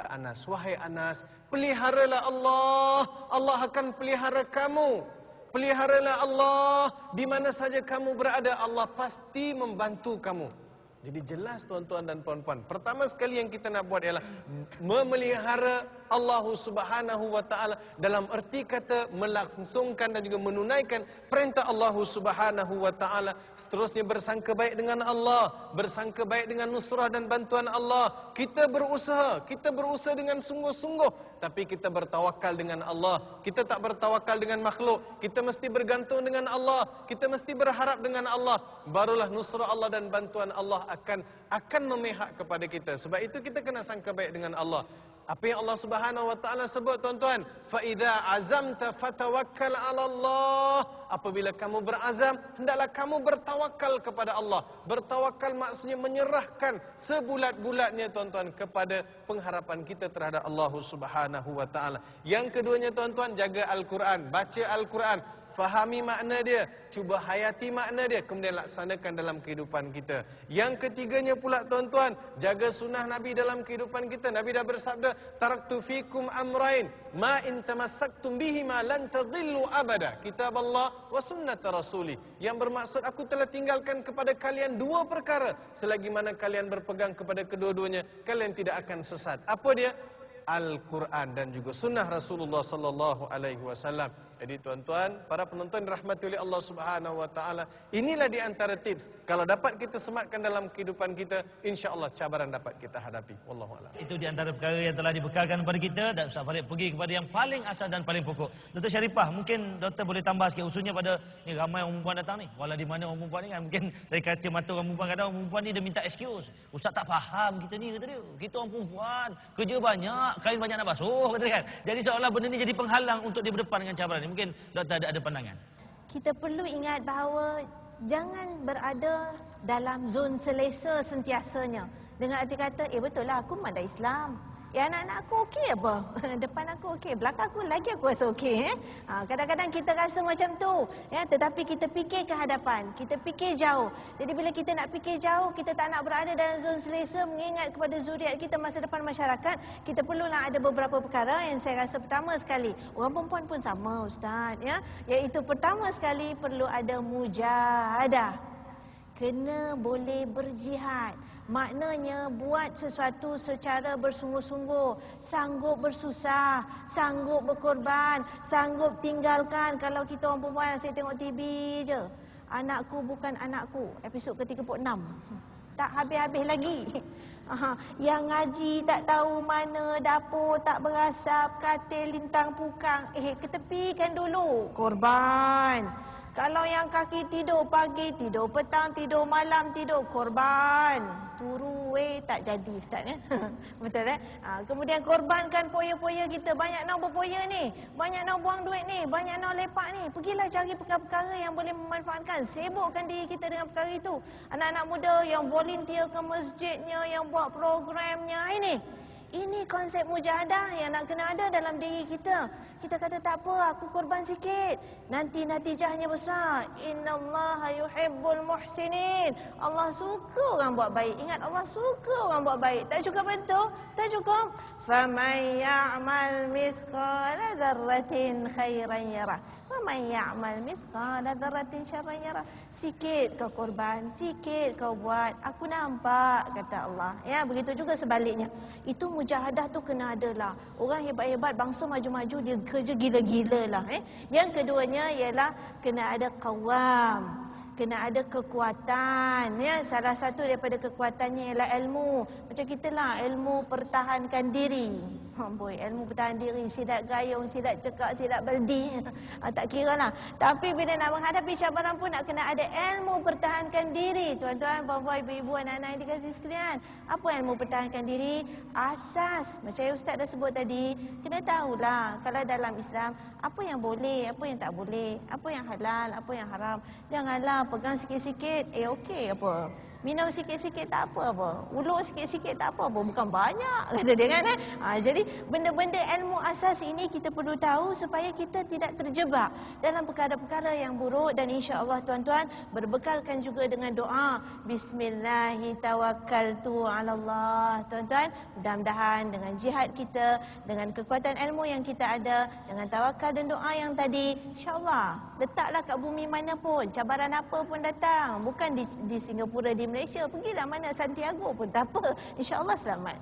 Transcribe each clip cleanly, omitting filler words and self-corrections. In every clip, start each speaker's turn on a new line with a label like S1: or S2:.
S1: Anas, wahai Anas, peliharalah Allah, Allah akan pelihara kamu. Peliharalah Allah, di mana saja kamu berada, Allah pasti membantu kamu. Jadi jelas tuan-tuan dan puan-puan, pertama sekali yang kita nak buat ialah memelihara Allah Subhanahu wa taala, dalam erti kata melangsungkan dan juga menunaikan perintah Allah Subhanahu wa taala. Seterusnya bersangka baik dengan Allah, bersangka baik dengan nusrah dan bantuan Allah. Kita berusaha dengan sungguh-sungguh, tapi kita bertawakal dengan Allah. Kita tak bertawakal dengan makhluk. Kita mesti bergantung dengan Allah. Kita mesti berharap dengan Allah. Barulah nusrah Allah dan bantuan Allah akan memihak kepada kita. Sebab itu kita kena sangka baik dengan Allah. Apa yang Allah Subhanahu wa taala sebut tuan-tuan, fa idza azamta fatawakkal 'ala Allah. Apabila kamu berazam, hendaklah kamu bertawakal kepada Allah. Bertawakal maksudnya menyerahkan sebulat-bulatnya tuan-tuan kepada pengharapan kita terhadap Allah Subhanahu wa taala. Yang keduanya tuan-tuan, jaga Al-Quran, baca Al-Quran, fahami makna dia, cuba hayati makna dia, kemudian laksanakan dalam kehidupan kita. Yang ketiganya pula tuan-tuan, jaga sunnah Nabi dalam kehidupan kita. Nabi dah bersabda, taraktu fikum amrain, ma in tamassaktum bihima lan tadhillu abada, kitab Allah wa sunnat rasuli. Yang bermaksud, aku telah tinggalkan kepada kalian dua perkara, selagi mana kalian berpegang kepada kedua-duanya, kalian tidak akan sesat. Apa dia? Al-Quran dan juga sunnah Rasulullah sallallahu alaihi wasallam. Jadi tuan-tuan, para penonton dirahmati oleh Allah Subhanahu wa taala, inilah di antara tips. Kalau dapat kita sematkan dalam kehidupan kita, insya-Allah cabaran dapat kita hadapi. Wallahu a'lam.
S2: Itu di antara perkara yang telah dibekalkan kepada kita, dan Ustaz Farid pergi kepada yang paling asas dan paling pokok. Dr. Syarifah, mungkin doktor boleh tambah sikit, khususnya pada ni ramai orang perempuan datang ni. Walau di mana orang perempuan ni kan, mungkin dari kacamata orang perempuan, kadang orang perempuan ni dia minta excuse. Ustaz tak faham kita ni, kata dia. Kita orang perempuan, kerja banyak, kain banyak nak basuh, kata dia kan. Jadi seolah benda ni jadi penghalang untuk dia berdepan dengan cabaran ni. Mungkin doktor ada pandangan.
S3: Kita perlu ingat bahawa jangan berada dalam zon selesa sentiasanya. Dengan arti kata, betul lah, aku memang dah Islam. Anak-anak aku okey apa? Depan aku okey, belakang aku lagi aku rasa okey. Kadang-kadang kita rasa macam tu. Tetapi kita fikir ke hadapan, kita fikir jauh. Jadi bila kita nak fikir jauh, kita tak nak berada dalam zon selesa, mengingat kepada zuriat kita, masa depan masyarakat, kita perlulah ada beberapa perkara yang saya rasa pertama sekali. Orang perempuan pun sama, Ustaz. Iaitu pertama sekali perlu ada mujahadah. Kena boleh berjihad. Maknanya buat sesuatu secara bersungguh-sungguh, sanggup bersusah, sanggup berkorban, sanggup tinggalkan. Kalau kita orang perempuan, saya tengok TV je, anakku bukan anakku, episod ke-36, tak habis-habis lagi. Yang ngaji tak tahu mana, dapur tak berasap, katil lintang pukang, ketepikan dulu, korban. Kalau yang kaki tidur pagi, tidur petang, tidur malam, tidur, korban. Turu tak jadi, Ustaz. Betul kemudian korbankan poya-poya kita. Banyak nak berpoya ni, banyak nak buang duit ni, banyak nak lepak ni. Pergilah cari perkara-perkara yang boleh memanfaatkan. Sibukkan diri kita dengan perkara itu. Anak-anak muda yang volunteer ke masjidnya, yang buat programnya, ini konsep mujahadah yang nak kena ada dalam diri kita. Kita kata tak apa, aku korban sikit, nanti natijahnya besar. Innallaha yuhibbul muhsinin. Allah suka orang buat baik. Ingat, Allah suka orang buat baik. Tak cukup betul? Tak cukup. Faman ya'mal mithqala dzarratin khairan yarah. Faman ya'mal mithqala dzarratin syarran yarah. Sikit kau korban, sikit kau buat, aku nampak, kata Allah. Begitu juga sebaliknya. Itu mujahadah tu kena ada lah. Orang hebat-hebat, bangsa maju-maju, dia kerja gila-gila lah. Yang keduanya ialah kena ada qawam, kena ada kekuatan. Salah satu daripada kekuatannya ialah ilmu. Macam kita lah, ilmu pertahankan diri. Ilmu pertahan diri, silat gayung, silat cekak, silat berdi, tak kira lah. Tapi bila nak menghadapi cabaran pun nak kena ada ilmu pertahankan diri. Tuan-tuan, puan-puan, ibu-ibu, anak-anak yang dikasihi sekalian, apa ilmu pertahankan diri? Asas, macam yang Ustaz dah sebut tadi, kena tahulah kalau dalam Islam, apa yang boleh, apa yang tak boleh, apa yang halal, apa yang haram. Janganlah pegang sikit-sikit, okey apa. Minum sikit-sikit tak apa-apa. Ulur sikit-sikit tak apa-apa. Bukan banyak, kata dia kan. Jadi benda-benda ilmu asas ini kita perlu tahu supaya kita tidak terjebak dalam perkara-perkara yang buruk. Dan insya-Allah tuan-tuan, berbekalkan juga dengan doa Bismillahirrahmanirrahim. Tuan-tuan, mudah-mudahan dengan jihad kita, dengan kekuatan ilmu yang kita ada, dengan tawakal dan doa yang tadi, insya-Allah letaklah kat bumi mana pun, cabaran apa pun datang, bukan di Singapura, di Malaysia, pergilah mana Santiago pun tak apa, insya-Allah selamat.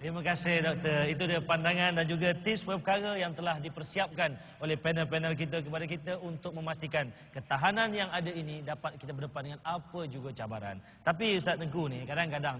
S2: Terima kasih doktor. Itu dia pandangan dan juga tips perkara yang telah dipersiapkan oleh panel-panel kita kepada kita untuk memastikan ketahanan yang ada ini dapat kita berdepan dengan apa juga cabaran. Tapi Ustaz Tengku ni kadang-kadang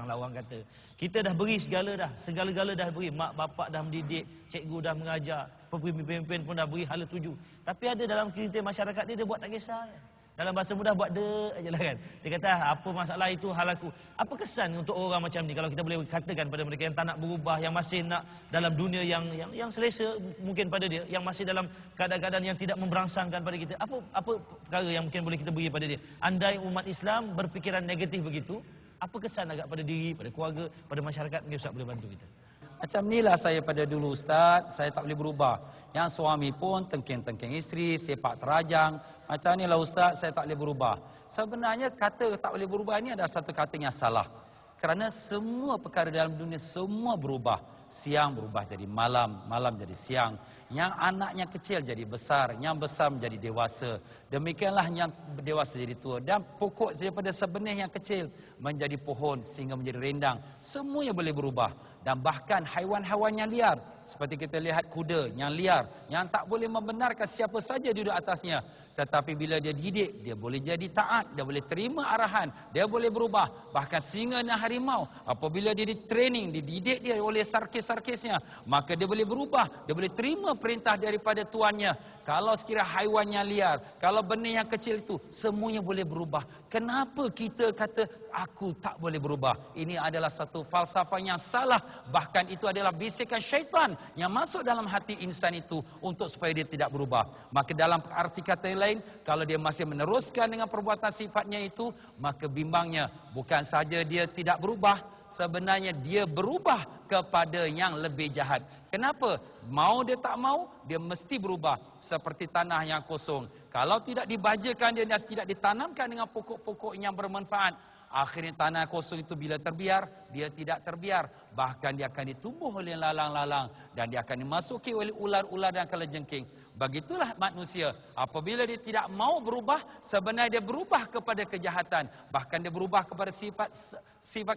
S2: lah orang kata, kita dah beri segala-gala dah beri, mak bapak dah mendidik, cikgu dah mengajar, pemimpin pun dah beri hala tuju. Tapi ada dalam kita masyarakat dia buat tak kisah. Dalam bahasa mudah buat aje lah kan. Dia kata apa masalah itu hal aku. Apa kesan untuk orang macam ni kalau kita boleh katakan pada mereka yang tak nak berubah, yang masih nak dalam dunia yang selesa mungkin pada dia, yang masih dalam keadaan-keadaan yang tidak memberangsangkan pada kita. Apa perkara yang mungkin boleh kita beri pada dia? Andai umat Islam berfikiran negatif begitu, apa kesan agak pada diri, pada keluarga, pada masyarakat? Mungkin Ustaz boleh bantu kita.
S4: Macam inilah saya pada dulu Ustaz, saya tak boleh berubah. Yang suami pun tengking-tengking isteri, sepak terajang. Macam inilah Ustaz, saya tak boleh berubah. Sebenarnya kata tak boleh berubah ini adalah satu kata yang salah. Kerana semua perkara dalam dunia semua berubah. Siang berubah jadi malam, malam jadi siang. Yang anaknya kecil jadi besar, yang besar menjadi dewasa. Demikianlah yang dewasa jadi tua. Dan pokok daripada sebenih yang kecil menjadi pohon sehingga menjadi rindang. Semuanya boleh berubah. Dan bahkan haiwan-haiwan yang liar, seperti kita lihat kuda yang liar, yang tak boleh membenarkan siapa saja duduk atasnya. Tetapi bila dia didik, dia boleh jadi taat, dia boleh terima arahan, dia boleh berubah. Bahkan singa dan harimau, apabila dia ditraining, dididik dia oleh sarkis-sarkisnya, maka dia boleh berubah, dia boleh terima perintah daripada tuannya. Kalau sekiranya haiwan yang liar, kalau benih yang kecil itu, semuanya boleh berubah. Kenapa kita kata, aku tak boleh berubah? Ini adalah satu falsafah yang salah. Bahkan itu adalah bisikan syaitan yang masuk dalam hati insan itu untuk supaya dia tidak berubah. Maka dalam arti kata yang lain, kalau dia masih meneruskan dengan perbuatan sifatnya itu, maka bimbangnya bukan saja dia tidak berubah, sebenarnya dia berubah kepada yang lebih jahat. Kenapa? Mau dia tak mau, dia mesti berubah. Seperti tanah yang kosong. Kalau tidak dibajakan dia dan tidak ditanamkan dengan pokok-pokok yang bermanfaat, akhirnya tanah kosong itu bila terbiar, dia tidak terbiar. Bahkan dia akan ditumbuh oleh lalang-lalang. Dan dia akan dimasuki oleh ular-ular dan kalajengking. Begitulah manusia. Apabila dia tidak mau berubah, sebenarnya dia berubah kepada kejahatan. Bahkan dia berubah kepada sifat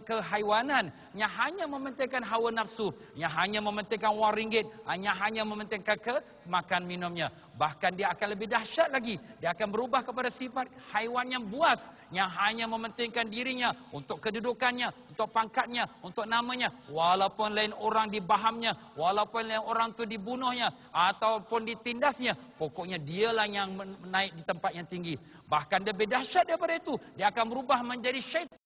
S4: kehaiwanan. Yang hanya mementingkan hawa nafsu. Yang hanya mementingkan wang ringgit. Hanya mementingkan makan minumnya. Bahkan dia akan lebih dahsyat lagi. Dia akan berubah kepada sifat haiwan yang buas. Yang hanya mementingkan dirinya. Untuk kedudukannya. Untuk pangkatnya. Untuk namanya. Walaupun lain orang dibahamnya. Walaupun lain orang tu dibunuhnya. Ataupun ditindas. Pokoknya dialah yang naik di tempat yang tinggi. Bahkan lebih dahsyat daripada itu, dia akan berubah menjadi syaitan.